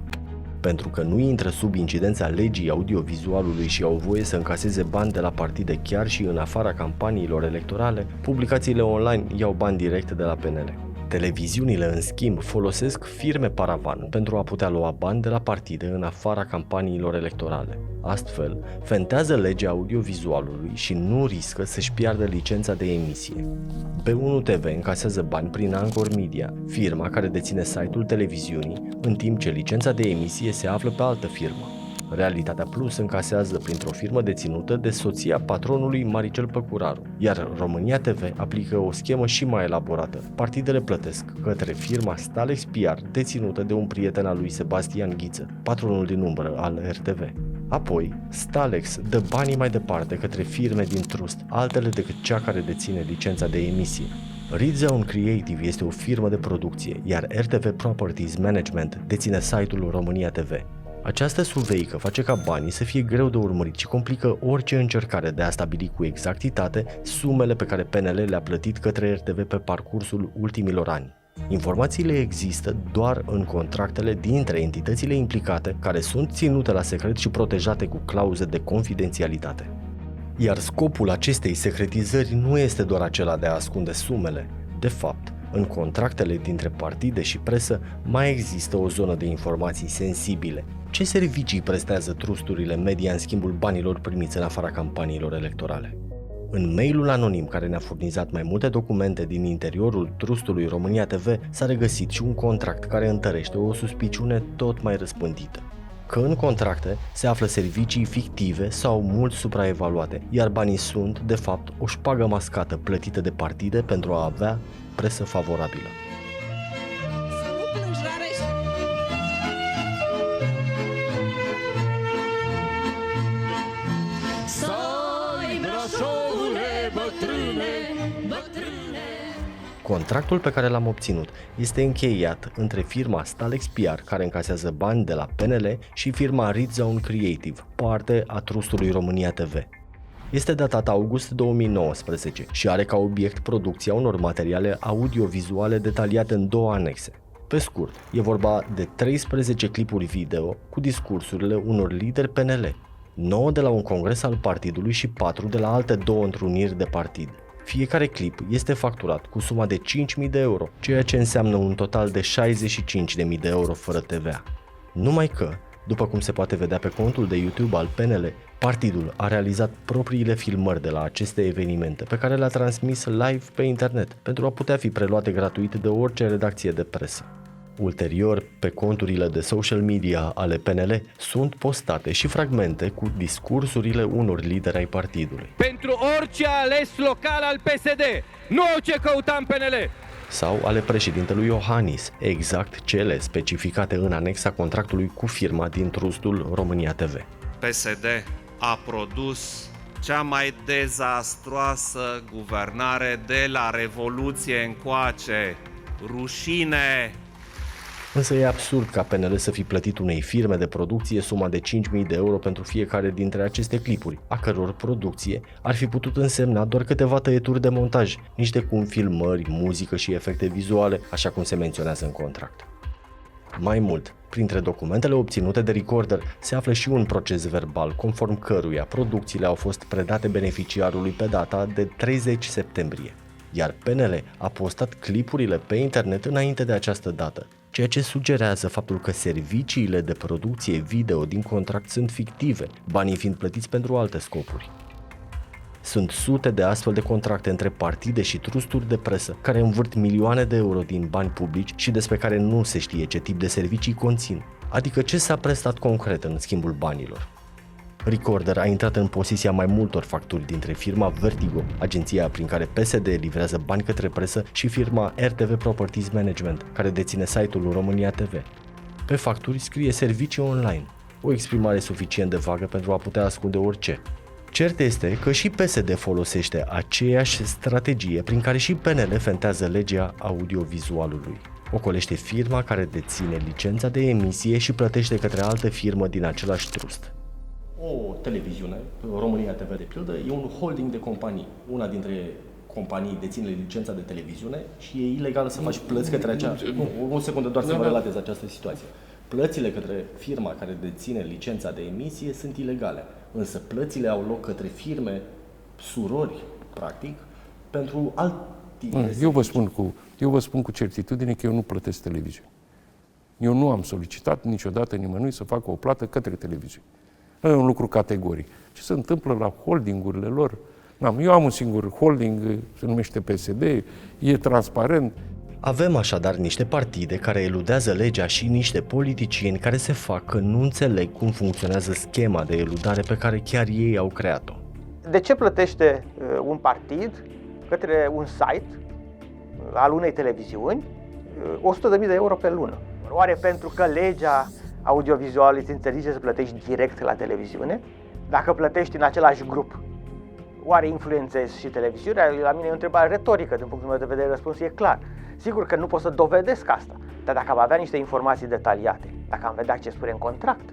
Pentru că nu intră sub incidența legii audiovizualului și au voie să încaseze bani de la partide chiar și în afara campaniilor electorale, publicațiile online iau bani direct de la PNL. Televiziunile, în schimb, folosesc firme paravan pentru a putea lua bani de la partide în afara campaniilor electorale. Astfel, fentează legea audiovizualului și nu riscă să-și piardă licența de emisie. B1 TV încasează bani prin Anchor Media, firma care deține site-ul televiziunii, în timp ce licența de emisie se află pe altă firmă. Realitatea Plus încasează printr-o firmă deținută de soția patronului Maricel Păcuraru, iar România TV aplică o schemă și mai elaborată. Partidele plătesc către firma Stalex PR, deținută de un prieten al lui Sebastian Ghiță, patronul din umbră al RTV. Apoi, Stalex dă banii mai departe către firme din trust, altele decât cea care deține licența de emisie. Rizone Creative este o firmă de producție, iar RTV Properties Management deține site-ul România TV. Această suveică face ca banii să fie greu de urmărit și complică orice încercare de a stabili cu exactitate sumele pe care PNL le-a plătit către RTV pe parcursul ultimilor ani. Informațiile există doar în contractele dintre entitățile implicate, care sunt ținute la secret și protejate cu clauze de confidențialitate. Iar scopul acestei secretizări nu este doar acela de a ascunde sumele. De fapt, în contractele dintre partide și presă mai există o zonă de informații sensibile. Ce servicii prestează trusturile media în schimbul banilor primiți în afara campaniilor electorale? În mailul anonim care ne-a furnizat mai multe documente din interiorul trustului România TV s-a regăsit și un contract care întărește o suspiciune tot mai răspândită. Că în contracte se află servicii fictive sau mult supraevaluate, iar banii sunt, de fapt, o șpagă mascată plătită de partide pentru a avea presă favorabilă. Contractul pe care l-am obținut este încheiat între firma Stalex PR, care încasează bani de la PNL, și firma Rizone Creative, parte a trustului România TV. Este datat august 2019 și are ca obiect producția unor materiale audiovizuale detaliate în 2 anexe. Pe scurt, e vorba de 13 clipuri video cu discursurile unor lideri PNL, 9 de la un congres al partidului și 4 de la alte 2 întruniri de partid. Fiecare clip este facturat cu suma de 5.000 de euro, ceea ce înseamnă un total de 65.000 de euro fără TVA. Numai că, după cum se poate vedea pe contul de YouTube al PNL, partidul a realizat propriile filmări de la aceste evenimente, pe care le-a transmis live pe internet, pentru a putea fi preluate gratuit de orice redacție de presă. Ulterior, pe conturile de social media ale PNL sunt postate și fragmente cu discursurile unor lideri ai partidului. Pentru orice ales local al PSD, nu au ce căuta în PNL! Sau ale președintelui Iohannis, exact cele specificate în anexa contractului cu firma din trustul România TV. PSD a produs cea mai dezastroasă guvernare de la Revoluție încoace. Rușine! Însă e absurd ca PNL să fi plătit unei firme de producție suma de 5.000 de euro pentru fiecare dintre aceste clipuri, a căror producție ar fi putut însemna doar câteva tăieturi de montaj, nici de cum filmări, muzică și efecte vizuale, așa cum se menționează în contract. Mai mult, printre documentele obținute de Recorder se află și un proces verbal, conform căruia producțiile au fost predate beneficiarului pe data de 30 septembrie, iar PNL a postat clipurile pe internet înainte de această dată, ceea ce sugerează faptul că serviciile de producție video din contract sunt fictive, banii fiind plătiți pentru alte scopuri. Sunt sute de astfel de contracte între partide și trusturi de presă care învârt milioane de euro din bani publici și despre care nu se știe ce tip de servicii conțin, adică ce s-a prestat concret în schimbul banilor. Recorder a intrat în posesia mai multor facturi dintre firma Vertigo, agenția prin care PSD livrează bani către presă, și firma RTV Properties Management, care deține site-ul România TV. Pe facturi scrie servicii online, o exprimare suficient de vagă pentru a putea ascunde orice. Cert este că și PSD folosește aceeași strategie prin care și PNL fentează legea audiovizualului. Ocolește firma care deține licența de emisie și plătește către altă firmă din același trust. O televiziune, România TV de pildă, e un holding de companii. Una dintre companii deține licența de televiziune și e ilegal să faci plăți către acea... O secundă, doar să vă relatez această situație. Plățile către firma care deține licența de emisie sunt ilegale, însă plățile au loc către firme surori, practic, pentru alte. Eu vă spun cu certitudine că eu nu plătesc televiziuni. Eu nu am solicitat niciodată nimănui să facă o plată către televiziuni. Nu e un lucru categoric. Ce se întâmplă la holdingurile lor? Eu am un singur holding, se numește PSD, e transparent. Avem așadar niște partide care eludează legea și niște politicieni care se fac că nu înțeleg cum funcționează schema de eludare pe care chiar ei au creat-o. De ce plătește un partid către un site al unei televiziuni 100.000 de euro pe lună? Oare pentru că legea audiovizuală îți interzice să plătești direct la televiziune? Dacă plătești în același grup, oare influențezi și televiziunea? La mine e o întrebare retorică, din punctul meu de vedere răspunsul e clar. Sigur că nu pot să dovedesc asta, dar dacă am avea niște informații detaliate, dacă am vedea ce spune în contract,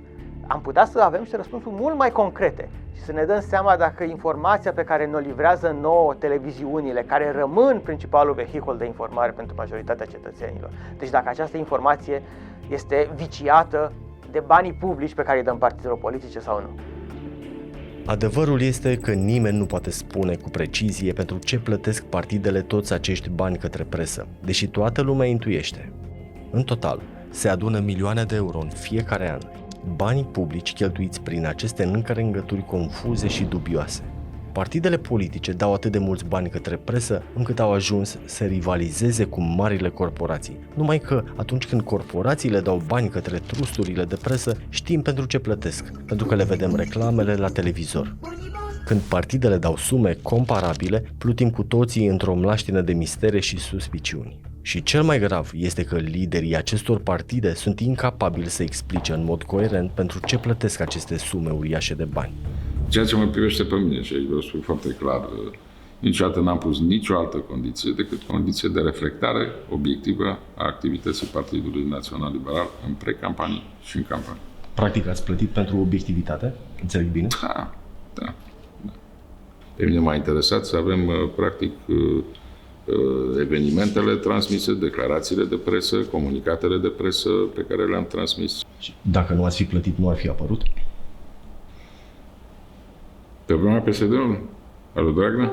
am putea să avem niște răspunsuri mult mai concrete și să ne dăm seama dacă informația pe care ne-o livrează nouă televiziunile, care rămân principalul vehicul de informare pentru majoritatea cetățenilor, deci dacă această informație este viciată de banii publici pe care îi dăm partidelor politice sau nu. Adevărul este că nimeni nu poate spune cu precizie pentru ce plătesc partidele toți acești bani către presă, deși toată lumea intuiește. În total, se adună milioane de euro în fiecare an, banii publici cheltuiți prin aceste încărengături confuze și dubioase. Partidele politice dau atât de mulți bani către presă încât au ajuns să rivalizeze cu marile corporații. Numai că atunci când corporațiile dau bani către trusturile de presă, știm pentru ce plătesc, pentru că le vedem reclamele la televizor. Când partidele dau sume comparabile, plutim cu toții într-o mlaștină de mistere și suspiciuni. Și cel mai grav este că liderii acestor partide sunt incapabili să explice în mod coerent pentru ce plătesc aceste sume uriașe de bani. Ceea ce mă privește pe mine, și aici vreau să spun foarte clar, niciodată n-am pus nicio altă condiție decât condiție de reflectare obiectivă a activității Partidului Național Liberal în pre-campanie și în campanie. Practic ați plătit pentru obiectivitate? Înțeleg bine? Da. Pe mine m-a interesat să avem, practic, evenimentele transmise, declarațiile de presă, comunicatele de presă pe care le-am transmis. Și dacă nu ați fi plătit, nu ar fi apărut? Pe vremea PSD-ului? Alu Dragnea?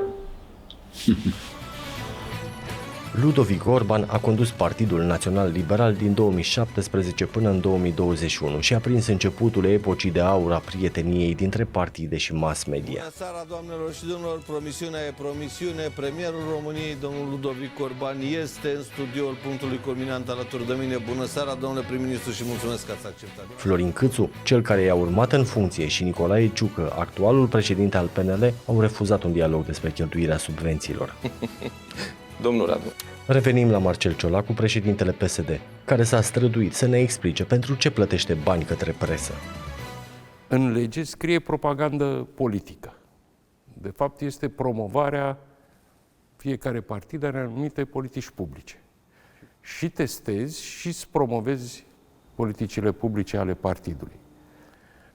Ludovic Orban a condus Partidul Național Liberal din 2017 până în 2021 și a prins începutul epocii de aur a prieteniei dintre partide și mass media. Bună seara, doamnelor și domnilor, promisiunea e promisiune. Premierul României, domnul Ludovic Orban, este în studioul Punctului Culminant alături de mine. Bună seara, domnule prim-ministru, și mulțumesc că ați acceptat. Florin Câțu, cel care i-a urmat în funcție, și Nicolae Ciucă, actualul președinte al PNL, au refuzat un dialog despre cheltuirea subvențiilor. Domnul Radu. Revenim la Marcel Ciolacu, președintele PSD, care s-a străduit să ne explice pentru ce plătește bani către presă. În lege scrie propagandă politică. De fapt, este promovarea fiecare partid are anumite politici publice. Și testezi și îți promovezi politicile publice ale partidului.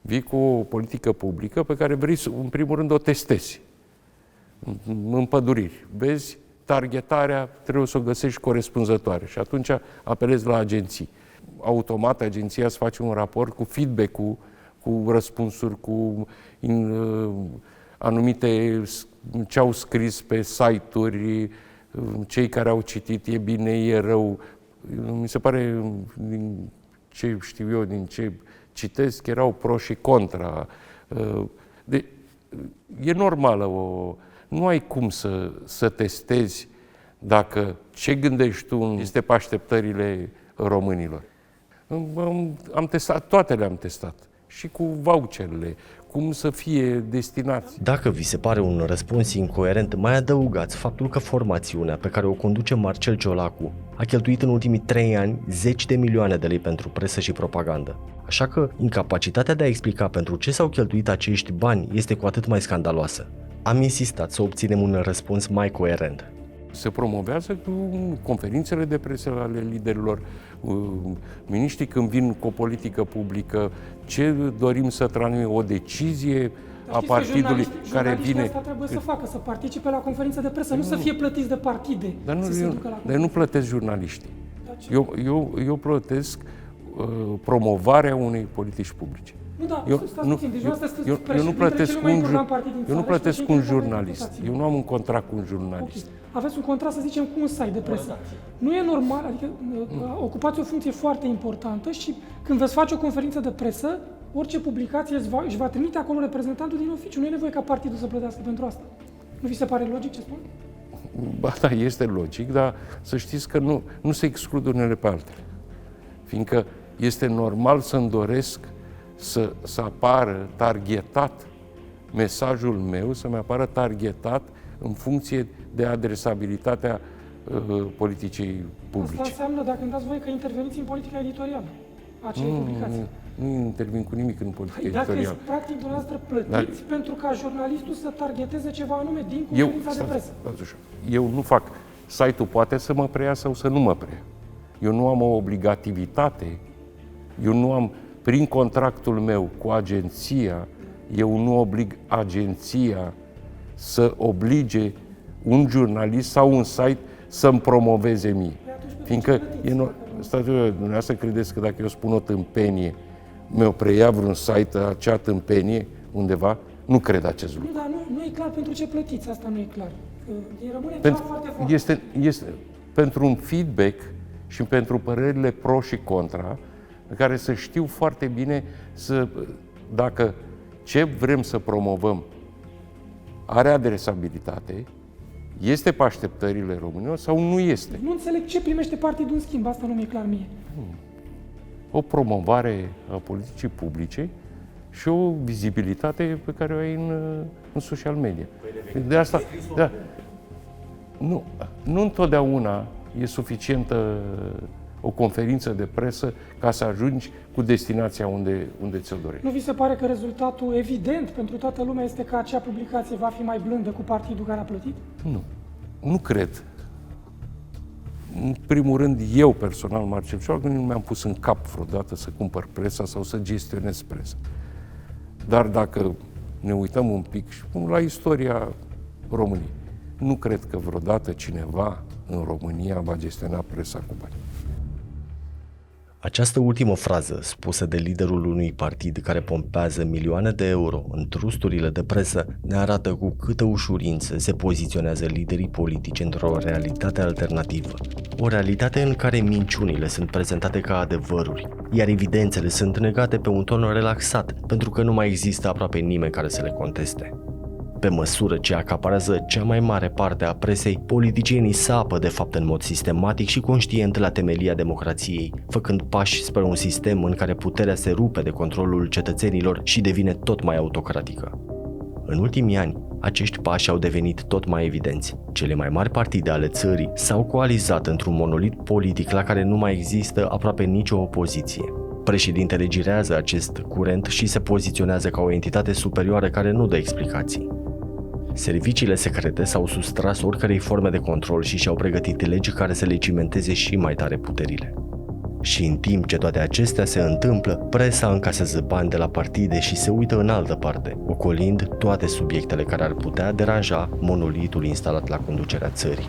Vii cu o politică publică pe care vrei, în primul rând, o testezi. Împăduriri. Vezi, targetarea trebuie să o găsești corespunzătoare și atunci apelezi la agenții. Automat agenția îți face un raport cu feedback-ul, cu răspunsuri, cu anumite ce au scris pe site-uri, cei care au citit, e bine, e rău. Mi se pare, din ce știu eu, din ce citesc, erau pro și contra. E normală nu ai cum să testezi dacă ce gândești tu este pe așteptările românilor. Am testat, toate le-am testat. Și cu voucherele, cum să fie destinați. Dacă vi se pare un răspuns incoerent, mai adăugați faptul că formațiunea pe care o conduce Marcel Ciolacu a cheltuit în ultimii 3 ani 10 de milioane de lei pentru presă și propagandă. Așa că incapacitatea de a explica pentru ce s-au cheltuit acești bani este cu atât mai scandaloasă. Am insistat să obținem un răspuns mai coerent. Se promovează cu conferințele de presă ale liderilor, miniștrii când vin cu o politică publică, ce dorim să transmitem, o decizie a partidului care vine... Asta trebuie să facă, să participe la conferințe de presă, nu să fie plătiți de partide. Dar nu plătesc jurnaliștii. Eu plătesc promovarea unei politici publice. Eu nu plătesc un jurnalist. Eu nu am un contract cu un jurnalist. Aveți un contract, să zicem, cu un site de presă. Nu e normal, adică ocupați o funcție foarte importantă și când veți face o conferință de presă, orice publicație își va trimite acolo reprezentantul din oficiu. Nu e nevoie ca partidul să plătească pentru asta. Nu vi se pare logic ce spun? Ba da, este logic, dar să știți că nu se exclud unele pe altele. Fiindcă este normal să-mi doresc să apară targetat mesajul meu, să-mi apară targetat în funcție de adresabilitatea politicii publice. Asta înseamnă, dacă îmi dați voie, că interveniți în politica editorială a acelei publicații. Nu intervin cu nimic în politica editorială. Dacă practic dumneavoastră plătiți pentru ca jurnalistul să targeteze ceva anume din conferința de presă. Eu nu fac. Site-ul poate să mă preia sau să nu mă preia. Eu nu am o obligativitate. Eu nu am, prin contractul meu cu agenția, eu nu oblig agenția să oblige un jurnalist sau un site să-mi promoveze mie. Fiindcă dumneavoastră credeți că dacă eu spun o tâmpenie, mi-o preia vreun site acea tâmpenie undeva? Nu cred acest lucru. Nu, dar nu e clar pentru ce plătiți, asta nu e clar. Rămâne foarte foarte. Este pentru un feedback și pentru părerile pro și contra, care să știu foarte bine dacă ce vrem să promovăm are adresabilitate, este pe așteptările românilor sau nu este. Nu înțeleg ce primește partidul în schimb, asta nu mi-e clar mie. O promovare a politicii publice și o vizibilitate pe care o ai în social media. De asta, nu întotdeauna e suficientă o conferință de presă ca să ajungi cu destinația unde ți-o dorești. Nu vi se pare că rezultatul evident pentru toată lumea este că acea publicație va fi mai blândă cu partidul care a plătit? Nu cred. În primul rând, eu personal, Marcel Ciolacu, nu mi-am pus în cap vreodată să cumpăr presa sau să gestionez presa. Dar dacă ne uităm un pic la istoria României, nu cred că vreodată cineva în România va gestiona presa cu bani. Această ultimă frază, spusă de liderul unui partid care pompează milioane de euro în trusturile de presă, ne arată cu câtă ușurință se poziționează liderii politici într-o realitate alternativă. O realitate în care minciunile sunt prezentate ca adevăruri, iar evidențele sunt negate pe un ton relaxat, pentru că nu mai există aproape nimeni care să le conteste. Pe măsură ce acaparează cea mai mare parte a presei, politicienii sapă de fapt în mod sistematic și conștient la temelia democrației, făcând pași spre un sistem în care puterea se rupe de controlul cetățenilor și devine tot mai autocratică. În ultimii ani, acești pași au devenit tot mai evidenți. Cele mai mari partide ale țării s-au coalizat într-un monolit politic la care nu mai există aproape nicio opoziție. Președintele girează acest curent și se poziționează ca o entitate superioară care nu dă explicații. Serviciile secrete s-au sustras oricărei forme de control și și-au pregătit legi care să le cimenteze și mai tare puterile. Și în timp ce toate acestea se întâmplă, presa încasează bani de la partide și se uită în altă parte, ocolind toate subiectele care ar putea deranja monolitul instalat la conducerea țării.